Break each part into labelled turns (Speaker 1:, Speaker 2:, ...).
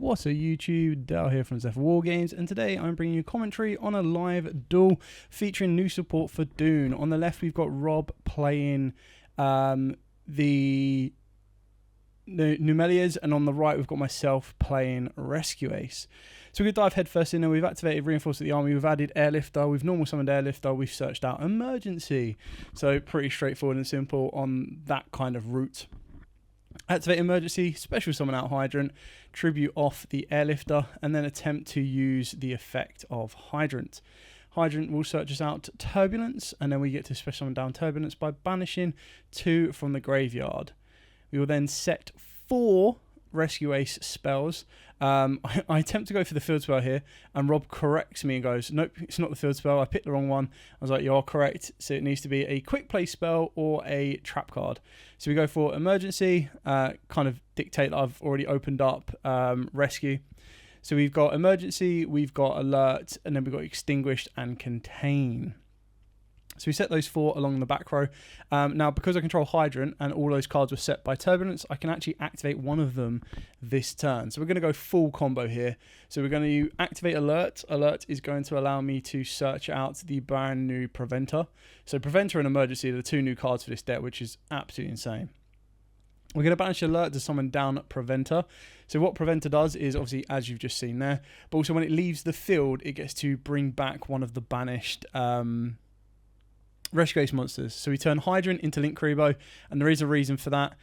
Speaker 1: What's a YouTube? Dale here from Zephyr War Games, and today I'm bringing you commentary on a live duel featuring new support for Dune. On the left we've got Rob playing the Nemelias, and on the right we've got myself playing Rescue Ace. So we're going to dive headfirst in, and we've activated Reinforce the Army, we've added Airlifter, we've normal summoned Airlifter, we've searched out Emergency. So pretty straightforward and simple on that kind of route. Activate Emergency, special summon out Hydrant, tribute off the Airlifter, and then attempt to use the effect of Hydrant. Hydrant will search us out Turbulence, and then we get to special summon down Turbulence by banishing 2 from the graveyard. We will then set 4 Rescue Ace spells. I attempt to go for the field spell here, and Rob corrects me and goes, nope, it's not the field spell, I picked the wrong one. I was like, you're correct, so it needs to be a quick play spell or a trap card. So we go for Emergency, kind of dictate that I've already opened up Rescue. So we've got Emergency, we've got Alert, and then we've got Extinguished and Contain. So we set those 4 along the back row. Now, because I control Hydrant and all those cards were set by Turbulence, I can actually activate one of them this turn. So we're going to go full combo here. So we're going to activate Alert. Alert is going to allow me to search out the brand new Preventer. So Preventer and Emergency are the 2 new cards for this deck, which is absolutely insane. We're going to banish Alert to summon down Preventer. So what Preventer does is, obviously, as you've just seen there, but also when it leaves the field, it gets to bring back one of the banished Rescue Ace monsters. So we turn Hydrant into Link Kribo, and there is a reason for that.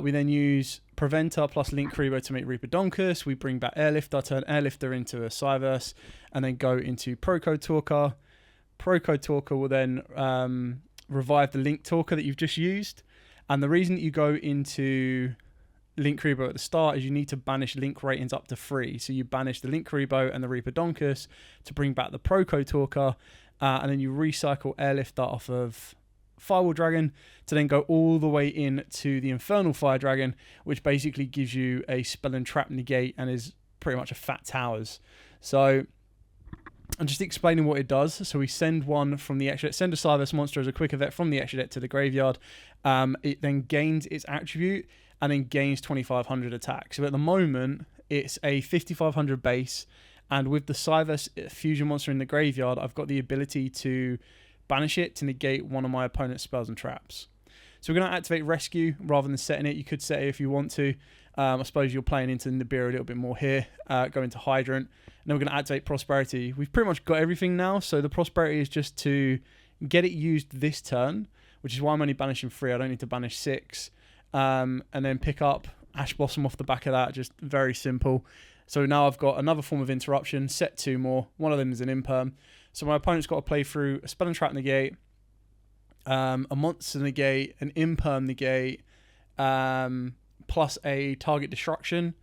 Speaker 1: We then use Preventer plus Link Kribo to make Reaper Donkus. We bring back Airlifter, turn Airlifter into a Cyverse, and then go into Proco Talker. Proco Talker will then revive the Link Talker that you've just used. And the reason that you go into Link Kribo at the start is you need to banish Link ratings up to 3. So you banish the Link Kribo and the Reaper Donkus to bring back the Proco Talker. And then you recycle Airlifter off of Firewall Dragon to then go all the way in to the Infernal Fire Dragon, which basically gives you a Spell and Trap negate and is pretty much a Fat Towers. So I'm just explaining what it does. So we send one from the extra deck, send a Cyverse monster as a quick effect from the extra deck to the graveyard. It then gains its attribute and then gains 2500 attack. So at the moment, it's a 5500 base. And with the Cyverse fusion monster in the graveyard, I've got the ability to banish it to negate one of my opponent's spells and traps. So we're going to activate Rescue rather than setting it. You could set it if you want to. I suppose you're playing into Nemelria a little bit more here. Go into Hydrant. And then we're going to activate Prosperity. We've pretty much got everything now. So the Prosperity is just to get it used this turn, which is why I'm only banishing 3. I don't need to banish 6. And then pick up Ash Blossom off the back of that. Just very simple. So now I've got another form of interruption, set 2 more. One of them is an imperm. So my opponent's got to play through a Spell and Trap negate, a monster negate, an imperm negate, plus a target destruction,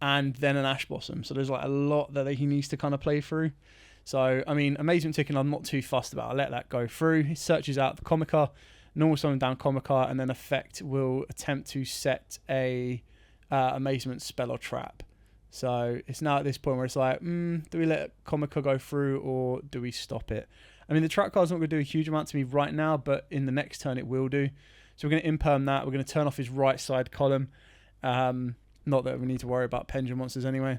Speaker 1: and then an Ash Blossom. So there's like a lot that he needs to kind of play through. So, I mean, Amazement Ticket I'm not too fussed about. I'll let that go through. He searches out the Comica, normal summon down Comica, and then Effect will attempt to set a Amazement spell or trap. So it's now at this point where it's like, do we let Comica go through or do we stop it? I mean, the trap card's not going to do a huge amount to me right now, but in the next turn it will do. So we're going to imperm that. We're going to turn off his right side column. Not that we need to worry about Pendulum monsters anyway.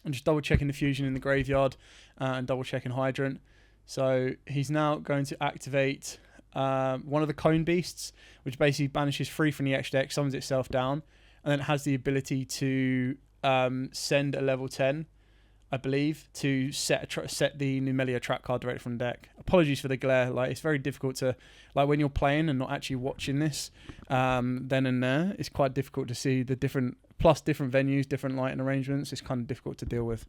Speaker 1: I'm just double checking the fusion in the graveyard and double checking Hydrant. So he's now going to activate one of the Cone Beasts, which basically banishes 3 from the extra deck, summons itself down, and then it has the ability to send a level 10, I believe, to set the Nemelria trap card directly from the deck. Apologies for the glare. Like, it's very difficult to, like, when you're playing and not actually watching this then and there, it's quite difficult to see the different venues, different lighting arrangements. It's kind of difficult to deal with.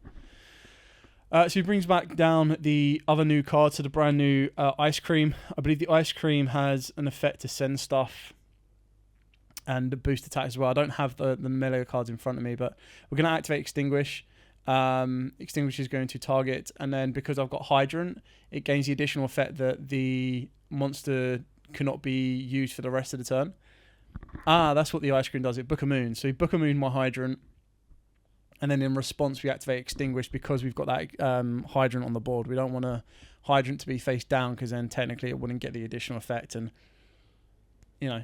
Speaker 1: So he brings back down the other new card, so the brand new Ice Cream. I believe the Ice Cream has an effect to send stuff and boost attack as well. I don't have the Nemelria cards in front of me, but we're going to activate Extinguish. Extinguish is going to target, and then because I've got Hydrant, it gains the additional effect that the monster cannot be used for the rest of the turn. That's what the Ice Cream does. It Book a Moon. So you Book a Moon my Hydrant, and then in response we activate Extinguish because we've got that Hydrant on the board. We don't want a Hydrant to be face down because then technically it wouldn't get the additional effect, and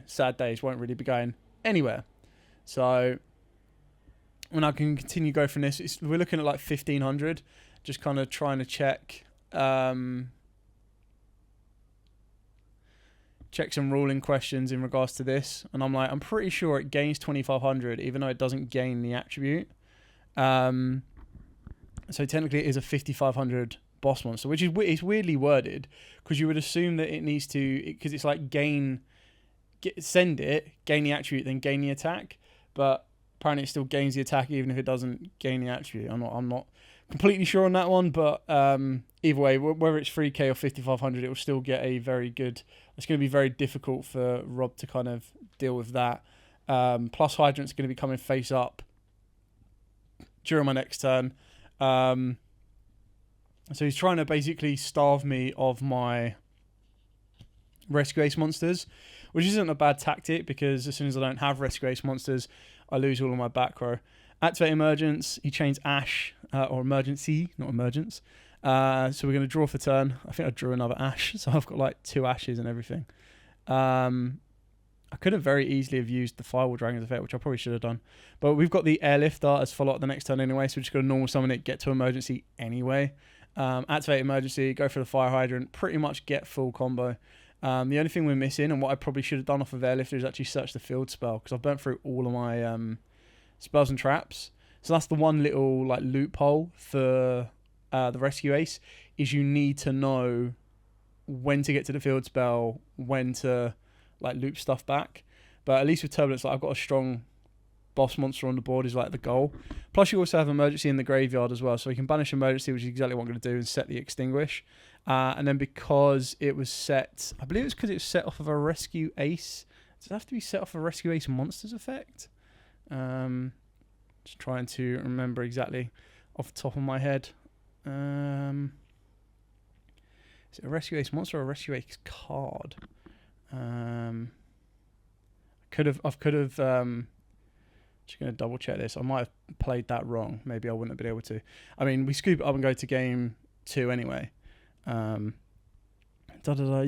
Speaker 1: sad days won't really be going anywhere. So And I can continue go from this. We're looking at like 1500, just kind of trying to check some ruling questions in regards to this. And I'm like, I'm pretty sure it gains 2500, even though it doesn't gain the attribute. So technically it is a 5500 boss monster, which is it's weirdly worded, because you would assume that it needs to, because it's like send it, gain the attribute, then gain the attack. But apparently it still gains the attack even if it doesn't gain the attribute. I'm not completely sure on that one, but either way, whether it's 3k or 5500, it will still get a very good. It's going to be very difficult for Rob to kind of deal with that. Plus Hydrant's going to be coming face up during my next turn. So he's trying to basically starve me of my Rescue Ace monsters, which isn't a bad tactic, because as soon as I don't have Rescue Ace monsters, I lose all of my back row. Activate Emergence. He chains Ash, or Emergency, not Emergence. So we're going to draw for turn. I think I drew another Ash, so I've got like 2 Ashes and everything. I could have very easily have used the Firewall Dragon's effect, which I probably should have done. But we've got the Airlifter as follow-up the next turn anyway, so we're just going to normal summon it, get to Emergency anyway. Activate Emergency, go for the Fire Hydrant, pretty much get full combo. The only thing we're missing, and what I probably should have done off of Airlifter, is actually search the field spell, because I've burnt through all of my spells and traps. So that's the one little like loophole for the Rescue Ace, is you need to know when to get to the field spell, when to like loop stuff back. But at least with Turbulence, like, I've got a strong boss monster on the board is like the goal. Plus you also have Emergency in the graveyard as well, so you can banish Emergency, which is exactly what I'm going to do, and set the Extinguish. And then because it was set, I believe it's because it was set off of a Rescue Ace. Does it have to be set off a Rescue Ace monsters effect? Just trying to remember exactly off the top of my head. Is it a Rescue Ace monster or a Rescue Ace card? I've just going to double check this. I might have played that wrong. Maybe I wouldn't have been able to. I mean, we scoop it up and go to game 2 anyway. You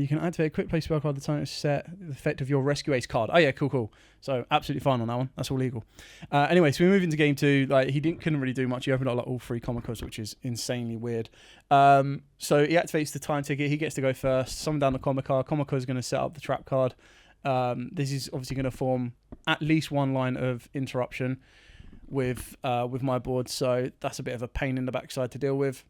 Speaker 1: can activate a quick play spell card at the time it's set, the effect of your Rescue Ace card. Oh yeah, cool. So absolutely fine on that one. That's all legal. Anyway, so we move into game 2. Like, he couldn't really do much. He opened up like all 3 Comicos, which is insanely weird. So he activates the time ticket. He gets to go first. Summon down the Comica. Comica is going to set up the trap card. This is obviously going to form at least one line of interruption with my board. So that's a bit of a pain in the backside to deal with.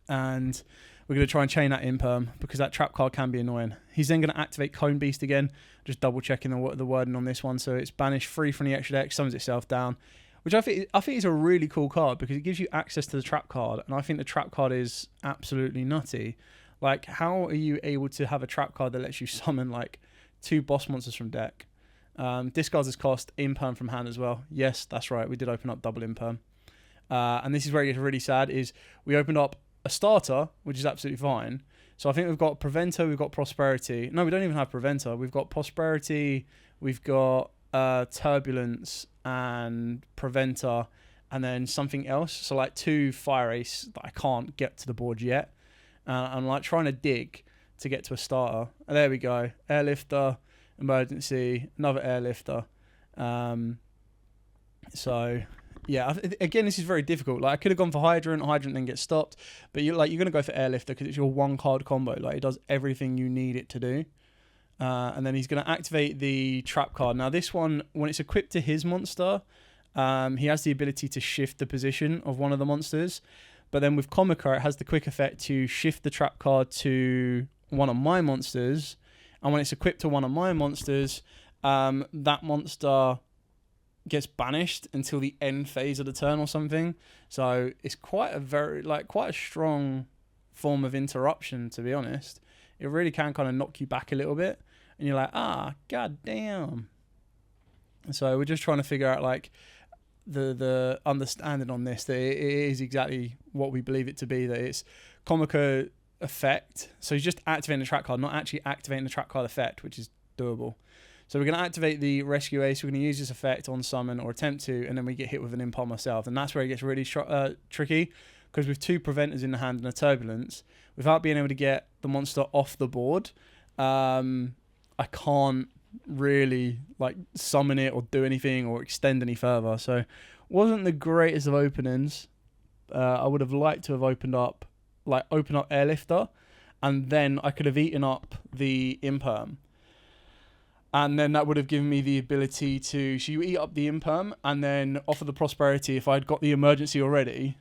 Speaker 1: And we're going to try and chain that imperm, because that trap card can be annoying. He's then going to activate Cone Beast again, just double checking the wording on this one. So it's banished 3 from the extra deck, summons itself down, which I think is a really cool card, because it gives you access to the trap card, and I think the trap card is absolutely nutty. Like, how are you able to have a trap card that lets you summon like 2 boss monsters from deck? Discards its cost, imperm from hand as well. Yes, that's right, we did open up double imperm. And this is where it gets really sad, is we opened up a starter, which is absolutely fine. So I think we've got Preventer, we've got Prosperity. No, we don't even have Preventer. We've got Prosperity, we've got Turbulence and Preventer, and then something else. So like 2 Fire Ace that I can't get to the board yet. I'm like trying to dig to get to a starter. And there we go. Airlifter, Emergency, another Airlifter. So yeah, again, this is very difficult. Like, I could have gone for Hydrant then get stopped, but you're going to go for Airlifter because it's your 1 card combo. Like, it does everything you need it to do. And then he's going to activate the trap card. Now, this one, when it's equipped to his monster, he has the ability to shift the position of one of the monsters. But then with Comica, it has the quick effect to shift the trap card to one of my monsters. And when it's equipped to one of my monsters, that monster gets banished until the end phase of the turn or something. So it's quite a strong form of interruption, to be honest. It really can kind of knock you back a little bit, and you're like, god damn. So we're just trying to figure out like the understanding on this, that it is exactly what we believe it to be, that it's Comica effect. So he's just activating the trap card, not actually activating the trap card effect, which is doable. So we're going to activate the Rescue Ace. We're going to use this effect on summon, or attempt to, and then we get hit with an impulse ourselves. And that's where it gets really tricky, because with 2 Preventers in the hand and a Turbulence, without being able to get the monster off the board, I can't really like summon it or do anything or extend any further. So Wasn't the greatest of openings. I would have liked to have opened up Airlifter, and then I could have eaten up the Imperm. And then that would have given me the ability to... So you eat up the Imperm, and then offer the Prosperity. If I'd got the Emergency already,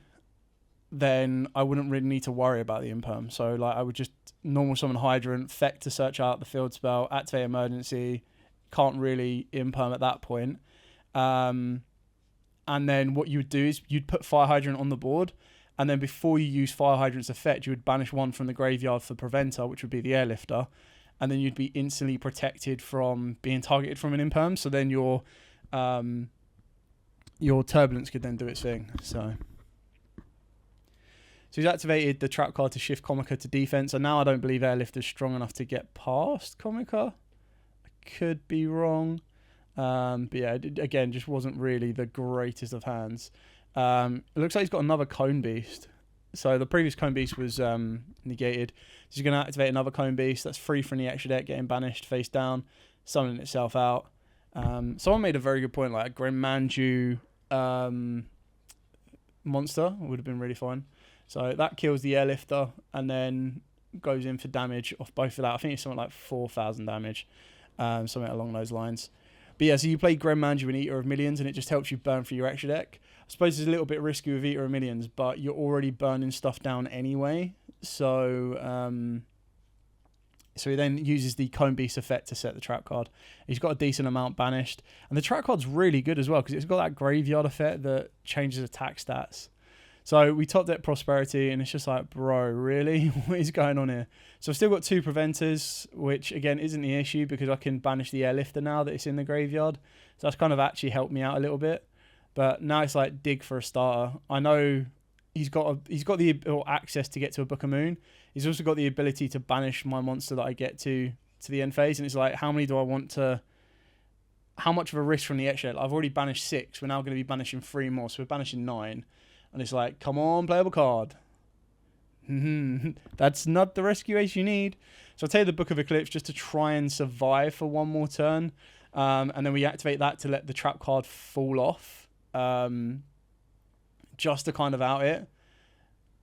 Speaker 1: then I wouldn't really need to worry about the Imperm. So like I would just normal summon Hydrant, Feck to search out the field spell, activate Emergency. Can't really Imperm at that point. And then what you would do is you'd put Fire Hydrant on the board, and then before you use Fire Hydrant's effect, you would banish one from the graveyard for Preventer, which would be the Airlifter, and then you'd be instantly protected from being targeted from an Imperm. So then your Turbulence could then do its thing. So he's activated the trap card to shift Comica to defense, and now I don't believe Airlifter's strong enough to get past Comica. I could be wrong. But yeah, it, again, just wasn't really the greatest of hands. It looks like he's got another Cone Beast. So the previous Cone Beast was negated. So he's going to activate another Cone Beast. That's free from the extra deck, getting banished face down, summoning itself out. Someone made a very good point, like a Grenmanju monster would have been really fun. So that kills the Airlifter and then goes in for damage off both of that. I think it's something like 4,000 damage, something along those lines. But yeah, so you play Grenmanju and Eater of Millions, and it just helps you burn through your extra deck. I suppose it's a little bit risky with Eater of Millions, but you're already burning stuff down anyway. So so he then uses the Cone Beast effect to set the trap card. He's got a decent amount banished. And the trap card's really good as well, because it's got that graveyard effect that changes attack stats. So we top deck Prosperity, and it's just like, bro, really? What is going on here? So I've still got 2 Preventers, which, again, isn't the issue, because I can banish the Airlifter now that it's in the graveyard. So that's kind of actually helped me out a little bit. But now it's like dig for a starter. I know he's got the access to get to a Book of Moon. He's also got the ability to banish my monster that I get to the end phase. And it's like, how many do I want to... How much of a risk from the extra? I've already banished 6. We're now going to be banishing 3 more. So we're banishing 9. And it's like, come on, playable card. That's not the rescue ace you need. So I'll take the Book of Eclipse just to try and survive for one more turn. And then we activate that to let the trap card fall off. Just to kind of out it.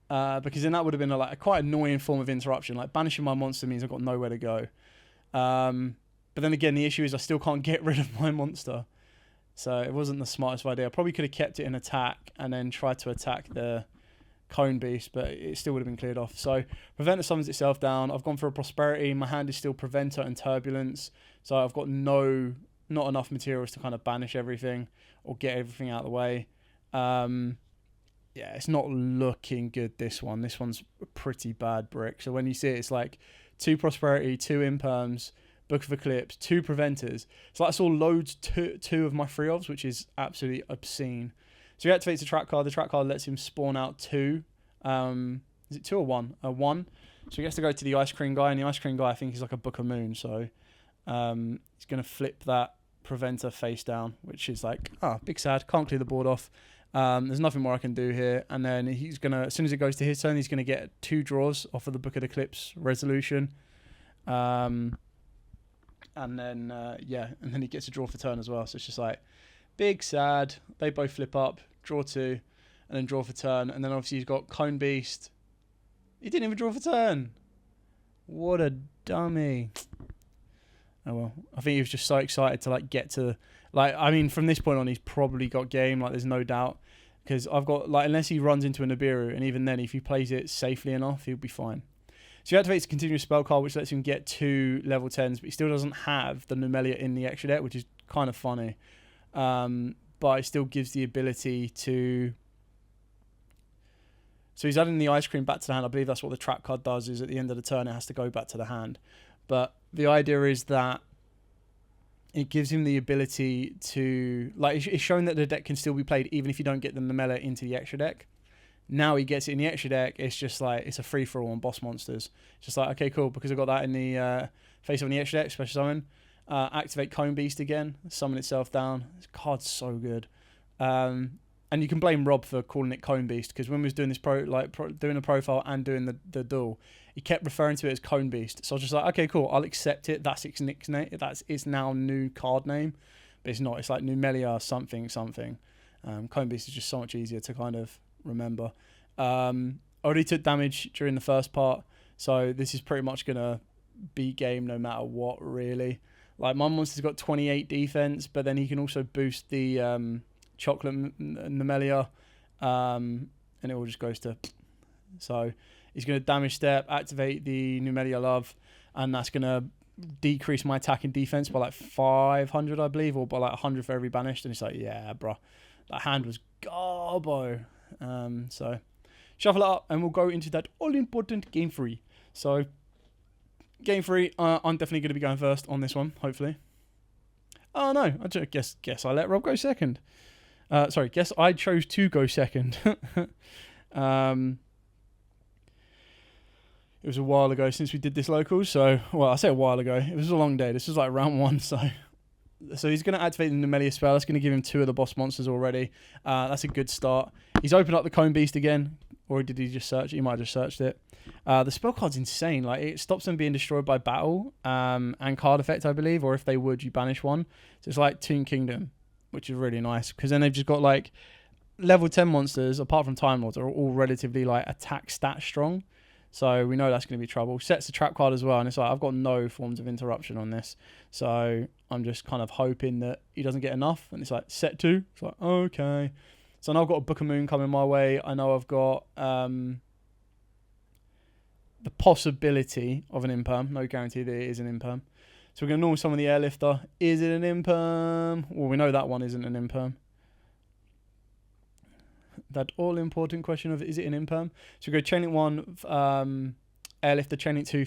Speaker 1: Because then that would have been a quite annoying form of interruption. Like banishing my monster means I've got nowhere to go. But then again, the issue is I still can't get rid of my monster. So it wasn't the smartest idea. I probably could have kept it in attack and then tried to attack the Cone Beast, but it still would have been cleared off. So Preventer summons itself down. I've gone for a Prosperity. My hand is still Preventer and Turbulence. So I've got not enough materials to kind of banish everything or get everything out of the way. Yeah, it's not looking good, this one. This one's a pretty bad brick. So when you see it, it's like 2 Prosperity, 2 Imperms, Book of Eclipse, 2 Preventers. So that's all loads 2 of my 3-ofs, which is absolutely obscene. So he activates the trap card. The trap card lets him spawn out 2. Is it 2 or 1? 1. So he gets to go to the Ice Cream guy, and the Ice Cream guy I think is like a Book of Moon. So he's going to flip that Preventer face down, which is like, big sad. Can't clear the board off. There's nothing more I can do here. And then he's going to, as soon as it goes to his turn, he's going to get 2 draws off of the Book of Eclipse resolution. And then, and then he gets a draw for turn as well. So it's just like, big sad. They both flip up, draw 2, and then draw for turn. And then obviously he's got Cone Beast. He didn't even draw for turn. What a dummy. Oh well. I think he was just so excited to get to... I mean, from this point on, he's probably got game. There's no doubt. Because I've got, unless he runs into a Nibiru, and even then, if he plays it safely enough, he'll be fine. So he activates a continuous spell card, which lets him get 2 level 10s, but he still doesn't have the Nemelria in the extra deck, which is kind of funny. But it still gives the ability to... So he's adding the Ice Cream back to the hand. I believe that's what the trap card does, is at the end of the turn, it has to go back to the hand. But the idea is that it gives him the ability to... it's showing that the deck can still be played, even if you don't get the Nemelria into the extra deck. Now he gets it in the extra deck, it's just it's a free-for-all on boss monsters. It's just okay, cool, because I got that in the face on the extra deck, special summon. Activate Cone Beast again, summon itself down. This card's so good. And you can blame Rob for calling it Cone Beast, because when we was doing this doing the profile and doing the duel, he kept referring to it as Cone Beast. So I was just like, okay, cool, I'll accept it. That's its nickname. That's its now new card name, but it's not. It's like Nemelria something something. Cone Beast is just so much easier to kind of remember. I already took damage during the first part, so this is pretty much going to be game no matter what, really. Like, my monster's got 28 defense, but then he can also boost the chocolate Nemelria, and it all just goes to... So he's going to damage step, activate the Nemelria Love, and that's going to decrease my attack and defense by like 500, I believe, or by like 100 for every banished. And it's like, yeah, bro, that hand was garbo. So shuffle it up, and we'll go into that all-important game 3. So game 3, I'm definitely going to be going first on this one, hopefully. Oh no, I just guess I let Rob go second. Sorry, guess I chose to go second. It was a while ago since we did this locals, so, well, I say a while ago. It was a long day. This was like round 1, so he's going to activate the Nemelria spell. That's going to give him 2 of the boss monsters already. That's a good start. He's opened up the Cone Beast again, or did he just search it? He might have just searched it. The spell card's insane. Like, it stops them being destroyed by battle and card effect, I believe, or if they would, you banish one. So it's like Toon Kingdom, which is really nice, because then they've just got like level 10 monsters, apart from Time Lords, are all relatively like attack stat strong. So we know that's going to be trouble. Sets the trap card as well, and it's like, I've got no forms of interruption on this. So I'm just kind of hoping that he doesn't get enough. And it's like, set 2. It's like, okay. So now I've got a Book of Moon coming my way. I know I've got the possibility of an imperm. No guarantee that it is an imperm. So we're going to normal summon the Airlifter. Is it an imperm? Well, we know that one isn't an imperm. That all-important question of, is it an imperm? So we go Chain Link 1, Airlifter, Chain Link 2,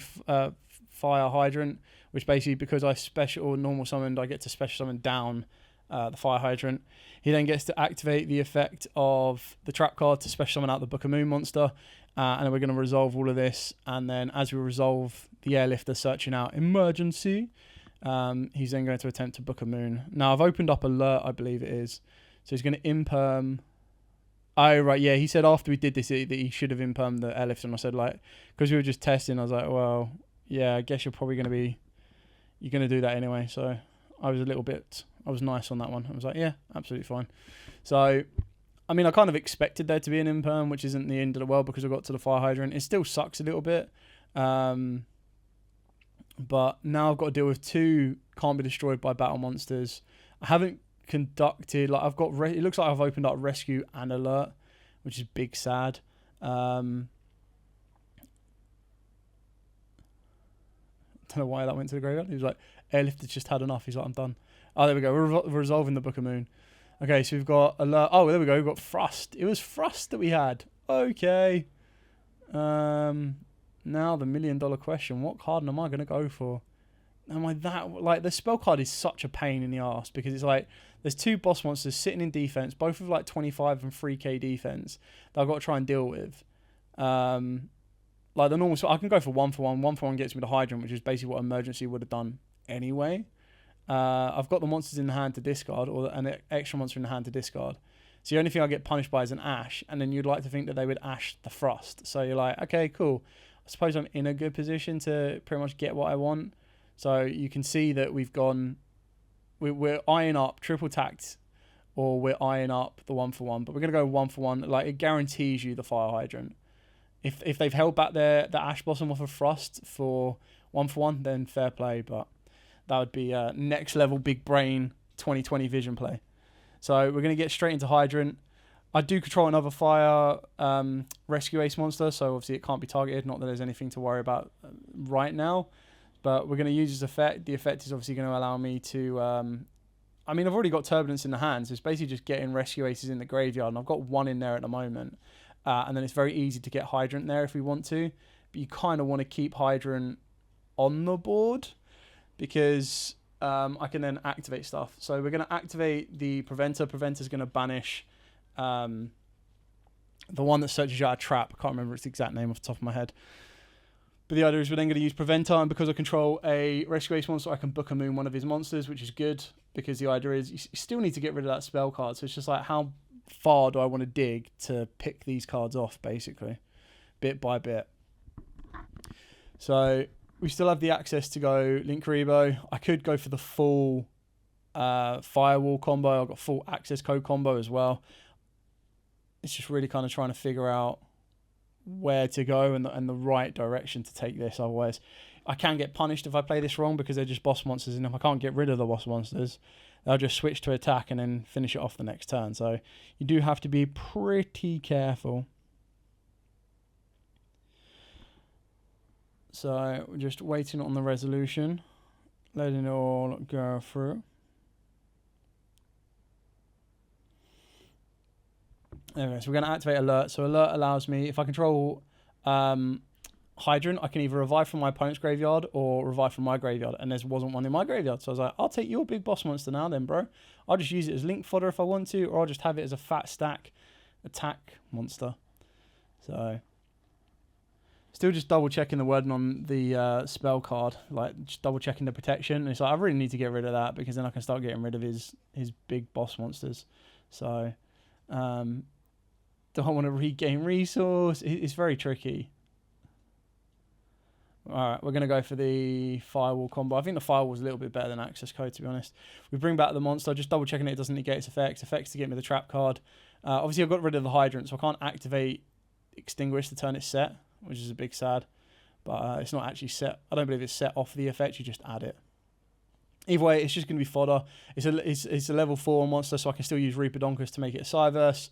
Speaker 1: Fire Hydrant, which basically, because I special or normal summoned, I get to special summon down the Fire Hydrant. He then gets to activate the effect of the trap card to special summon out the Book of Moon monster, and then we're going to resolve all of this, and then as we resolve the Airlifter searching out emergency, he's then going to attempt to Book of Moon. Now, I've opened up Alert, I believe it is. So he's going to imperm... Oh, right, yeah, he said after we did this that he should have impermed the Airlift, and I said, like, because we were just testing, I was like, well, yeah, I guess you're probably going to do that anyway. So I was nice on that one. I was like, yeah, absolutely fine. So, I mean, I kind of expected there to be an imperm, which isn't the end of the world because I got to the Fire Hydrant. It still sucks a little bit. But now I've got to deal with 2 can't be destroyed by battle monsters. I haven't conducted, like, I've got it looks like I've opened up Rescue and Alert, which is big sad. Don't know why that went to the graveyard. He was like, Airlifter's just had enough. He's like, I'm done. Oh, there we go. We're resolving the Book of Moon. Okay, so we've got Alert. Oh, there we go. We've got Thrust. It was Thrust that we had. Okay. Now the $1 million question. What card am I going to go for? Am I that... Like, the spell card is such a pain in the arse because it's like, there's 2 boss monsters sitting in defense, both with like 25 and 3k defense that I've got to try and deal with. Like the normal... So I can go for 1 for 1. 1 for 1 gets me the Hydrant, which is basically what Emergency would have done anyway. I've got the monsters in the hand to discard, or an extra monster in the hand to discard. So the only thing I get punished by is an Ash, and then you'd like to think that they would Ash the Thrust. So you're like, okay, cool. I suppose I'm in a good position to pretty much get what I want. So you can see that we're eyeing up triple tacked, or we're eyeing up the 1 for 1. But we're going to go 1 for 1. Like, it guarantees you the Fire Hydrant. If they've held back the Ash Blossom off of Thrust for 1 for 1, then fair play. But that would be next level big brain 2020 vision play. So we're going to get straight into Hydrant. I do control another Fire Rescue Ace monster, so obviously it can't be targeted. Not that there's anything to worry about right now. But we're going to use this effect. The effect is obviously going to allow me to... I mean, I've already got Turbulence in the hand, so it's basically just getting Rescue Aces in the graveyard, and I've got 1 in there at the moment. And then it's very easy to get Hydrant there if we want to. But you kind of want to keep Hydrant on the board, because I can then activate stuff. So we're going to activate the Preventer. Preventer's going to banish the one that searches you out a trap. I can't remember its exact name off the top of my head. But the idea is we're then going to use Preventer, and because I control a Rescue Ace monster, I can Book of Moon one of his monsters, which is good, because the idea is you still need to get rid of that spell card. So it's just like, how far do I want to dig to pick these cards off, basically, bit by bit. So we still have the access to go Link Rebo. I could go for the full firewall combo. I've got full access code combo as well. It's just really kind of trying to figure out where to go and the right direction to take this. Otherwise, I can get punished if I play this wrong because they're just boss monsters, and if I can't get rid of the boss monsters, they'll just switch to attack and then finish it off the next turn. So you do have to be pretty careful. So we're just waiting on the resolution, letting it all go through. Anyway, so we're going to activate alert. So alert allows me, if I control hydrant, I can either revive from my opponent's graveyard or revive from my graveyard, and there wasn't one in my graveyard. So I was like, I'll take your big boss monster now then, bro. I'll just use it as link fodder if I want to, or I'll just have it as a fat stack attack monster. So still just double checking the wording on the spell card, like just double checking the protection. And it's like, I really need to get rid of that because then I can start getting rid of his big boss monsters. So do I want to regain resource? It's very tricky. Alright, we're going to go for the firewall combo. I think the firewall was a little bit better than access code, to be honest. We bring back the monster, just double checking it doesn't negate its effects. Effects to get me the trap card. Obviously, I've got rid of the hydrant, so I can't activate extinguish to turn it set, which is a big sad. But it's not actually set. I don't believe it's set off the effect, you just add it. Either way, it's just going to be fodder. It's a level 4 monster, so I can still use Reaperdonkus to make it a Cyverse.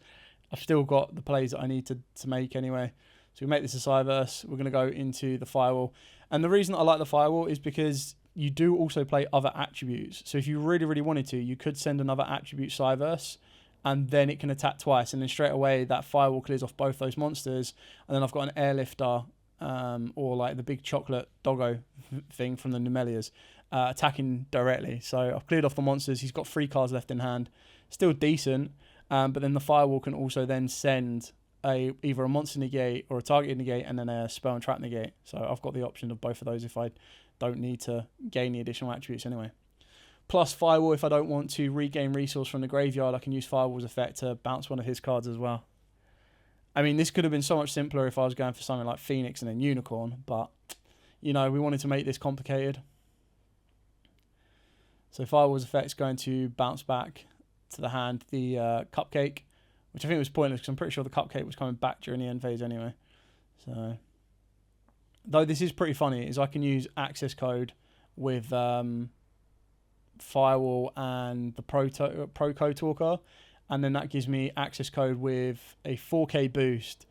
Speaker 1: I've still got the plays that I need to make anyway. So we make this a Cyverse. We're going to go into the firewall. And the reason I like the firewall is because you do also play other attributes. So if you really, really wanted to, you could send another attribute Cyverse, and then it can attack twice. And then straight away, that firewall clears off both those monsters. And then I've got an airlifter, or like the big chocolate doggo thing from the Nemelias, attacking directly. So I've cleared off the monsters. He's got 3 cards left in hand. Still decent. But then the firewall can also then send either a monster negate or a target negate and then a spell and trap negate. So I've got the option of both of those if I don't need to gain the additional attributes anyway. Plus firewall, if I don't want to regain resource from the graveyard, I can use firewall's effect to bounce one of his cards as well. I mean, this could have been so much simpler if I was going for something like Phoenix and then Unicorn, but, you know, we wanted to make this complicated. So firewall's effect is going to bounce back to the hand the Cupcake, which I think was pointless because I'm pretty sure the Cupcake was coming back during the end phase anyway. So, though this is pretty funny, is I can use access code with Firewall and the Pro Code Talker, and then that gives me access code with a 4K boost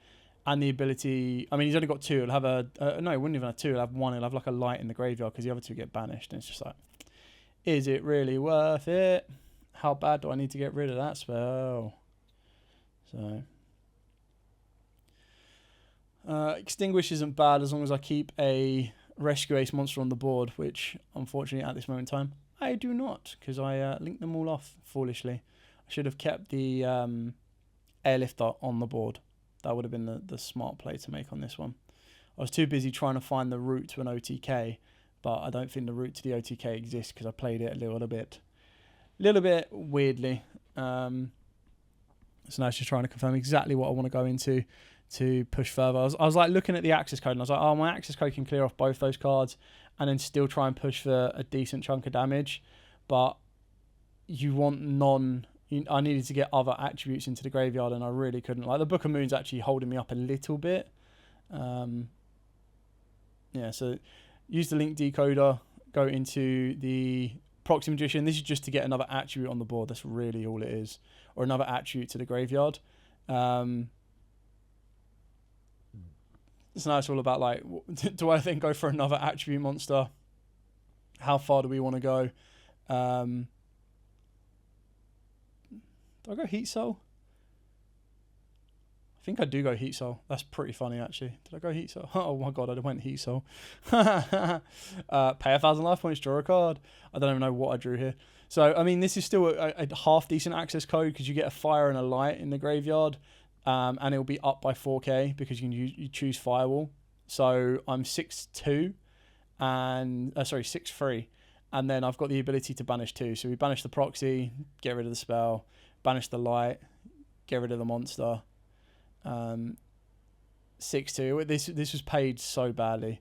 Speaker 1: and the ability. I mean, he's only got 2. He'll have no, he wouldn't even have 2. He'll have 1. He'll have like a light in the graveyard because the other 2 get banished. And it's just like, is it really worth it? How bad do I need to get rid of that spell? So, Extinguish isn't bad as long as I keep a Rescue Ace monster on the board, which unfortunately at this moment in time I do not, because I linked them all off foolishly. I should have kept the Airlifter on the board. That would have been the smart play to make on this one. I was too busy trying to find the route to an OTK, but I don't think the route to the OTK exists because I played it a little bit weirdly. So now it's just trying to confirm exactly what I want to go into to push further. I was like looking at the access code and I was like, oh, my access code can clear off both those cards and then still try and push for a decent chunk of damage. But you want I needed to get other attributes into the graveyard and I really couldn't. Like the Book of Moon's actually holding me up a little bit. Yeah, so use the link decoder, go into the Proxy Magician. This is just to get another attribute on the board. That's really all it is. Or another attribute to the graveyard. So now it's all about like, do I then go for another attribute monster? How far do we want to go? Do I go Heat Soul? I think I do go Heat Soul. That's pretty funny actually. Did I go Heat Soul? Oh my god, I went Heat Soul. Pay 1,000 life points, draw a card. I don't even know what I drew here. So, I mean, this is still a half decent access code because you get a fire and a light in the graveyard. And it'll be up by 4K because you choose Firewall. So I'm 6-2 and 6-3, and then I've got the ability to banish 2. So we banish the proxy, get rid of the spell, banish the light, get rid of the monster. 6-2. This was paid so badly.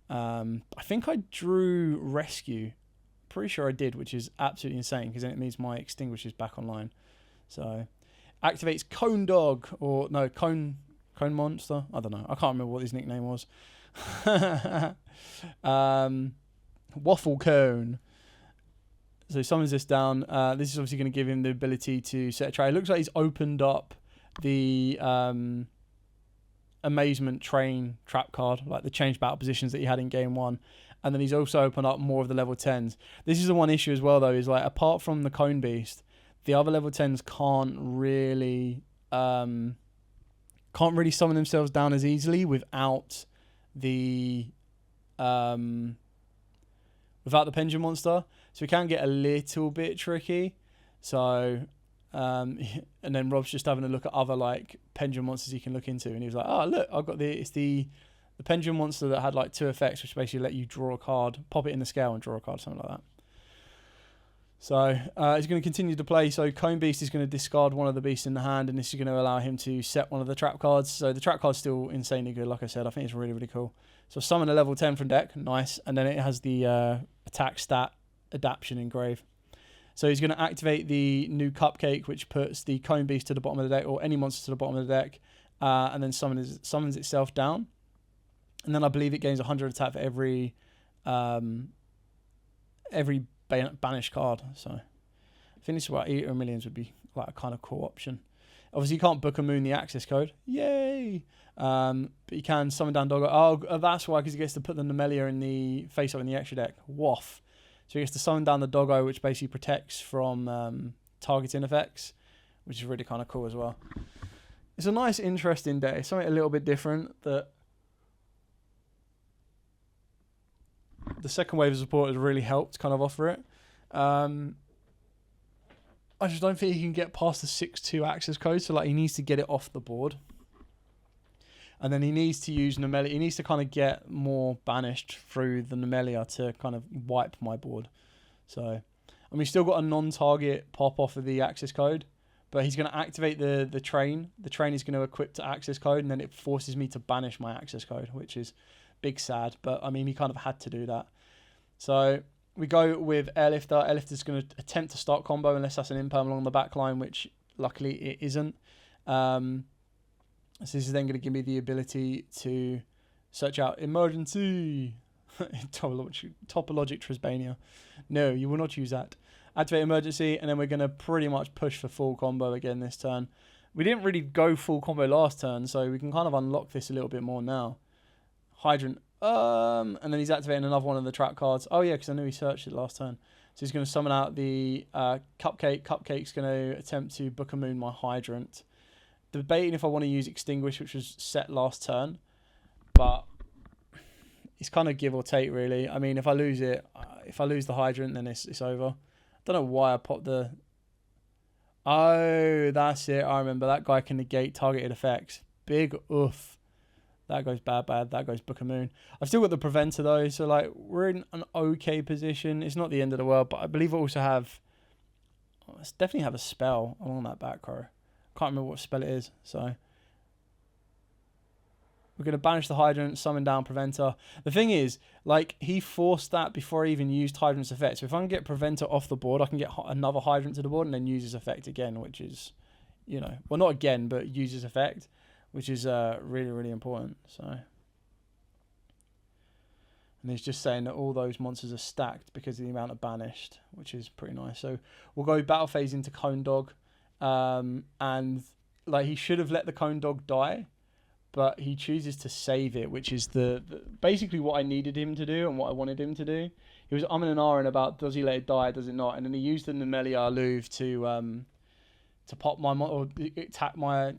Speaker 1: I think I drew Rescue. pretty sure I did, which is absolutely insane because then it means my extinguish is back online. So activates Cone Dog, or no, Cone Monster. I don't know. I can't remember what his nickname was. Waffle Cone. So he summons this down. This is obviously going to give him the ability to set a trap. It looks like he's opened up the Amazement Train trap card, like the change battle positions that he had in game 1. And then he's also opened up more of the level 10s. This is the one issue as well, though, is like apart from the Cone Beast, the other level 10s can't really summon themselves down as easily without the Pendulum Monster. So it can get a little bit tricky. So and then Rob's just having a look at other like Pendulum Monsters he can look into, and he was like, "Oh look, I've got the Pendulum Monster that had like 2 effects, which basically let you draw a card, pop it in the scale, and draw a card, something like that." So he's going to continue to play. So Cone Beast is going to discard one of the beasts in the hand, and this is going to allow him to set one of the trap cards. So the trap card's still insanely good, like I said. I think it's really, really cool. So summon a level 10 from deck, nice, and then it has the attack stat adaptation engrave. So he's going to activate the new Cupcake, which puts the Cone Beast to the bottom of the deck, or any monster to the bottom of the deck, and then summons itself down. And then I believe it gains 100 attack for every banished card. So I think this is why Eater of Millions would be like a kind of cool option. Obviously, you can't book a moon the access code. Yay! But you can summon down Doggo. Oh, that's why, because he gets to put the Nemelria in the face-up in the extra deck. Waff. So he gets to summon down the Doggo, which basically protects from targeting effects, which is really kind of cool as well. It's a nice, interesting day. Something a little bit different that the second wave of support has really helped kind of offer it. I just don't think he can get past the 6-2 access code. So like he needs to get it off the board. And then he needs to use Nemelria. He needs to kind of get more banished through the Nemelria to kind of wipe my board. So, I mean, he's still got a non-target pop off of the access code. But he's going to activate the train. The train is going to equip to access code. And then it forces me to banish my access code, which is big sad. But, I mean, he kind of had to do that. So, we go with Airlifter. Airlifter's going to attempt to start combo unless that's an imperm along the back line, which luckily it isn't. So this is then going to give me the ability to search out emergency. Topologic Trisbania. No, you will not use that. Activate emergency, and then we're going to pretty much push for full combo again this turn. We didn't really go full combo last turn, so we can kind of unlock this a little bit more now. Hydrant. And then he's activating another one of the trap cards. Oh yeah, because I knew he searched it last turn. So he's going to summon out the Cupcake. Cupcake's going to attempt to book a moon my Hydrant. Debating if I want to use Extinguish, which was set last turn, but it's kind of give or take, really. I mean, if I lose the Hydrant, then it's over. I don't know why I popped the... Oh, that's it. I remember. That guy can negate targeted effects. Big oof. That goes bad. That goes book a moon. I've still got the Preventer, though, so like we're in an okay position. It's not the end of the world, but I believe I also have... Let's definitely have a spell along that back row. Can't remember what spell it is, so we're going to banish the Hydrant, summon down Preventer. The thing is, like, he forced that before I even used Hydrant's effect. So if I can get Preventer off the board, I can get another Hydrant to the board and then use his effect again, which is, you know, well, not again, but use his effect, which is really, really important. So, and he's just saying that all those monsters are stacked because of the amount of banished, which is pretty nice. So we'll go battle phase into Cone Dog. And like he should have let the Cone Dog die, but he chooses to save it, which is the basically what I needed him to do and what I wanted him to do. He was umming and ahhing about does he let it die, does it not, and then he used the Nemelria Louvre to pop my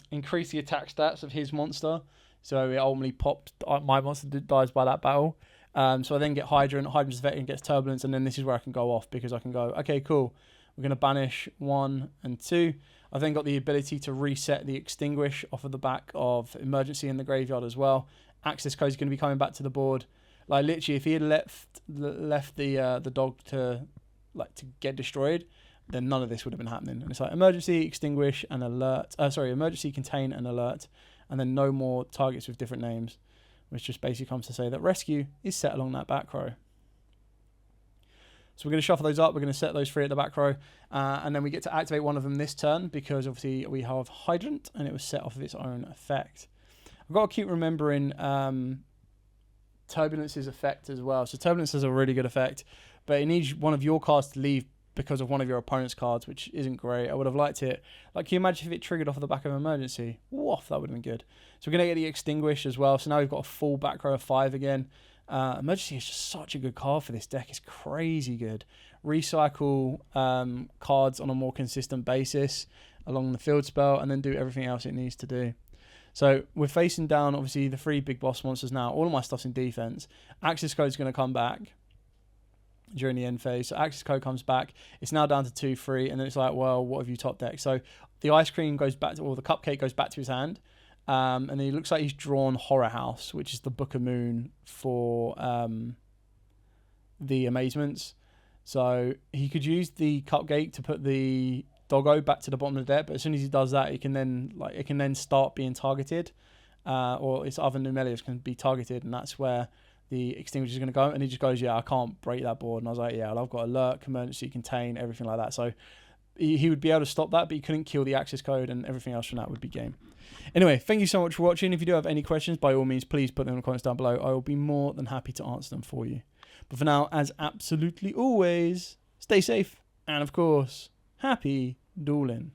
Speaker 1: increase the attack stats of his monster. So it ultimately popped my monster dies by that battle. So I then get Hydrant's effect and gets Turbulence, and then this is where I can go off because I can go, okay, cool. We're going to banish 1 and 2. I've then got the ability to reset the Extinguish off of the back of Emergency in the graveyard as well. Access code is going to be coming back to the board. Like literally, if he had left the dog to get destroyed, then none of this would have been happening. And it's like Emergency, Extinguish, and Alert. Emergency, Contain, and Alert, and then no more targets with different names, which just basically comes to say that Rescue is set along that back row. So we're going to shuffle those up. We're going to set those free at the back row. And then we get to activate one of them this turn because obviously we have Hydrant and it was set off of its own effect. I've got to keep remembering Turbulence's effect as well. So Turbulence has a really good effect, but it needs one of your cards to leave because of one of your opponent's cards, which isn't great. I would have liked it. Like, can you imagine if it triggered off of the back of Emergency? Woof, that would have been good. So we're going to get the Extinguish as well. So now we've got a full back row of 5 again. Emergency is just such a good card for this deck. It's crazy good. Recycle cards on a more consistent basis along the field spell and then do everything else it needs to do. So we're facing down, obviously, the 3 big boss monsters now. All of my stuff's in defense. Access Code is going to come back during the end phase. So Access Code comes back. It's now down to 2-3. And then it's like, well, what have you top deck? So the Ice Cream goes back to, or the Cupcake goes back to his hand. And then he looks like he's drawn Horror House, which is the Book of Moon for the Amazements. So he could use the Cupcake to put the Doggo back to the bottom of the deck, but as soon as he does that, it can then start being targeted, or its other Nemelias can be targeted, and that's where the Extinguisher is going to go. And he just goes, yeah, I can't break that board. And I was like, yeah, well, I've got Alert, Emergency, Contain, everything like that. So he would be able to stop that, but he couldn't kill the Access Code, and everything else from that would be game. Anyway, thank you so much for watching. If you do have any questions, by all means, please put them in the comments down below. I will be more than happy to answer them for you. But for now, as absolutely always, stay safe, and of course, happy dueling.